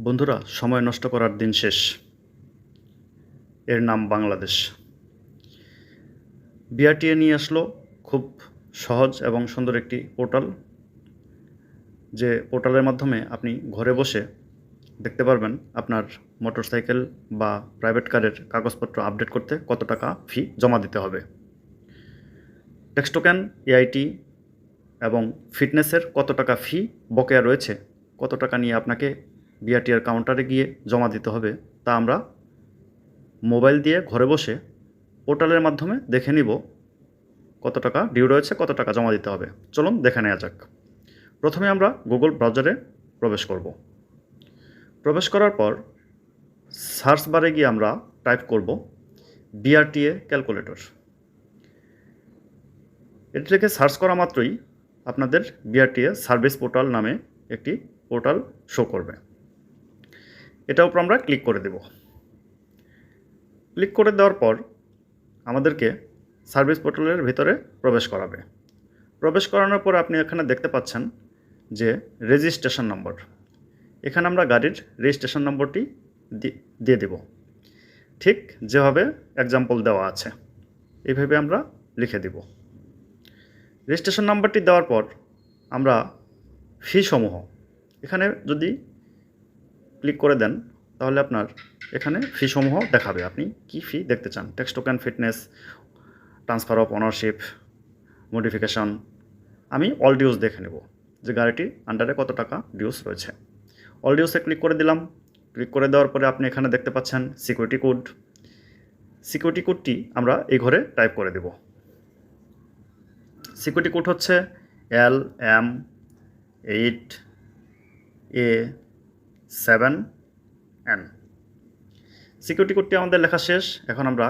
বন্ধুরা, সময় নষ্ট করার দিন শেষ। এর নাম বাংলাদেশ। বিআরটিএ নিয়ে আসলো খুব সহজ এবং সুন্দর একটি পোর্টাল, যে পোর্টালের মাধ্যমে আপনি ঘরে বসে দেখতে পারবেন আপনার মোটরসাইকেল বা প্রাইভেট কারের কাগজপত্র আপডেট করতে কত টাকা ফি জমা দিতে হবে। ট্যাক্স টোকেন, এআইটি এবং ফিটনেসের কত টাকা ফি বকেয়া রয়েছে, কত টাকা নিয়ে আপনাকে বিআরটিআর কাউন্টারে গিয়ে জমা দিতে হবে, তা আমরা মোবাইল দিয়ে ঘরে বসে পোর্টালের মাধ্যমে দেখে নিব কত টাকা ডিউ রয়েছে, কত টাকা জমা দিতে হবে। চলুন দেখে নেওয়া যাক। প্রথমে আমরা গুগল ব্রাউজারে প্রবেশ করব। প্রবেশ করার পর সার্চ বারে গিয়ে আমরা টাইপ করব বিআরটিএ ক্যালকুলেটর। এটি লিখে সার্চ করা মাত্রই আপনাদের বিআরটিএ সার্ভিস পোর্টাল নামে একটি পোর্টাল শো করবে। এটার উপর আমরা ক্লিক করে দেব। ক্লিক করে দেওয়ার পর আমাদেরকে সার্ভিস পোর্টালের ভিতরে প্রবেশ করাবে। প্রবেশ করানোর পর আপনি এখানে দেখতে পাচ্ছেন যে রেজিস্ট্রেশন নম্বর। এখানে আমরা গাড়ির রেজিস্ট্রেশন নম্বরটি দিয়ে দেব, ঠিক যেভাবে এক্সাম্পল দেওয়া আছে এইভাবে আমরা লিখে দেব। রেজিস্ট্রেশন নাম্বারটি দেওয়ার পর আমরা ফি সমূহ এখানে যদি ক্লিক করে দেন তাহলে আপনার এখানে ফি সমূহ দেখাবে, আপনি কি ফি দেখতে চান। Tax token, fitness, transfer of ownership, modification. আমি অল ডিউস দেখে নেব যে গাড়িটির আন্ডারে কত টাকা ডিউস রয়েছে। অল ডিউসে ক্লিক করে দিলাম। ক্লিক করে দেওয়ার পরে আপনি এখানে দেখতে পাচ্ছেন সিকিউরিটি কোড। সিকিউরিটি কোডটি আমরা এই ঘরে টাইপ করে দেব। সিকিউরিটি কোড হচ্ছে LM8A7N। সিকিউরিটি কোডটি আমাদের লেখা শেষ। এখন আমরা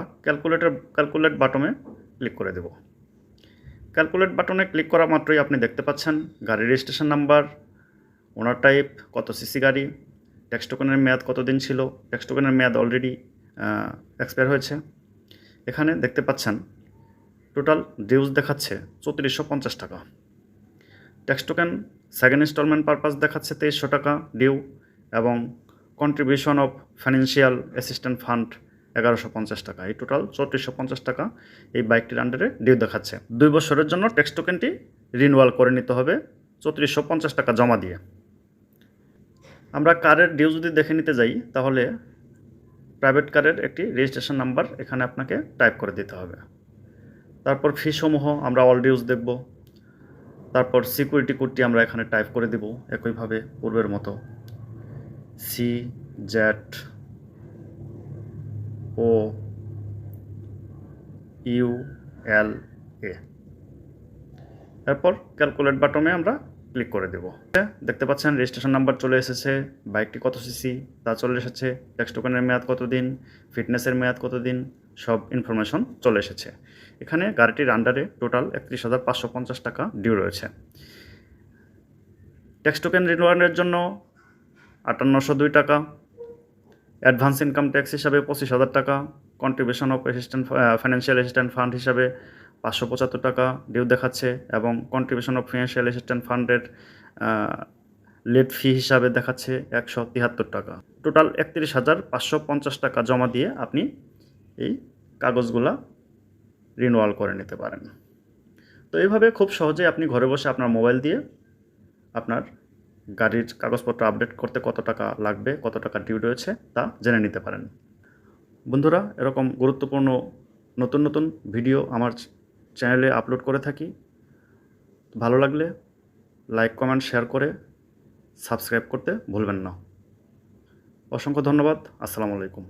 ক্যালকুলেট বাটনে ক্লিক করে দেব। ক্যালকুলেট বাটনে ক্লিক করা মাত্রই আপনি দেখতে পাচ্ছেন গাড়ির রেজিস্ট্রেশন নাম্বার, ওনার টাইপ, কত সিসি গাড়ি, ট্যাক্স টোকেনের মেয়াদ কতদিন ছিল। ট্যাক্স টোকেনের মেয়াদ অলরেডি এক্সপায়ার হয়েছে। এখানে দেখতে পাচ্ছেন টোটাল ডিউজ দেখাচ্ছে 3450 টাকা। Tax token second instalment purpose দেখাচ্ছে 2300 টাকা ডিউ, এবং contribution of financial assistant fund 1150 টাকা। এই টোটাল 3450 টাকা এই বাইকটির আন্ডারে ডিউ দেখাচ্ছে। 2 বছরের জন্য ট্যাক্স টোকেনটি রিনিউয়াল করে নিতে হবে 3450 টাকা জমা দিয়ে। আমরা কারের ডিউ যদি দেখে নিতে যাই তাহলে প্রাইভেট কারের একটি রেজিস্ট্রেশন নাম্বার এখানে আপনাকে টাইপ করে দিতে হবে। তারপর ফি সমূহ আমরা অল ডিউস দেখব। তারপর সিকিউরিটি কোডটি আমরা এখানে টাইপ করে দেব একইভাবে পূর্বের মতো CZOULA। তারপর ক্যালকুলেট বাটনে আমরা ক্লিক করে দেব। দেখতে পাচ্ছেন রেজিস্ট্রেশন নাম্বার চলে এসেছে, বাইকটি কত সিসি তা চলে এসেছে, ট্যাক্স টোকেনের মেয়াদ কতদিন, ফিটনেসের মেয়াদ কতদিন, সব ইনফরমেশন চলে এসেছে। এখানে গাড়িটির আন্ডারে টোটাল 31,550 টাকা ডিউ রয়েছে। ট্যাক্স টোকেন রিনিউয়ালের জন্য 5802 টাকা, অ্যাডভান্স ইনকাম ট্যাক্স হিসাবে 25,000 টাকা, contribution of financial assistant fund হিসাবে 575 টাকা ডিউ দেখাচ্ছে, এবং কন্ট্রিবিউশন অফ ফাইন্যান্সিয়াল অ্যাসিস্ট্যান্ট ফান্ডের লেট ফি হিসাবে দেখাচ্ছে 173 টাকা। টোটাল 31,550 টাকা জমা দিয়ে আপনি এই কাগজগুলা রিনিউয়াল করে নিতে পারেন। তো এইভাবে খুব সহজেই আপনি ঘরে বসে আপনার মোবাইল দিয়ে আপনার গাড়ির কাগজপত্র আপডেট করতে কত টাকা লাগবে, কত টাকা ডিউ রয়েছে তা জেনে নিতে পারেন। বন্ধুরা, এরকম গুরুত্বপূর্ণ নতুন নতুন ভিডিও আমার চ্যানেলে আপলোড করে থাকি। ভালো লাগলে লাইক, কমেন্ট, শেয়ার করে সাবস্ক্রাইব করতে ভুলবেন না। অসংখ্য ধন্যবাদ। আসসালামু আলাইকুম।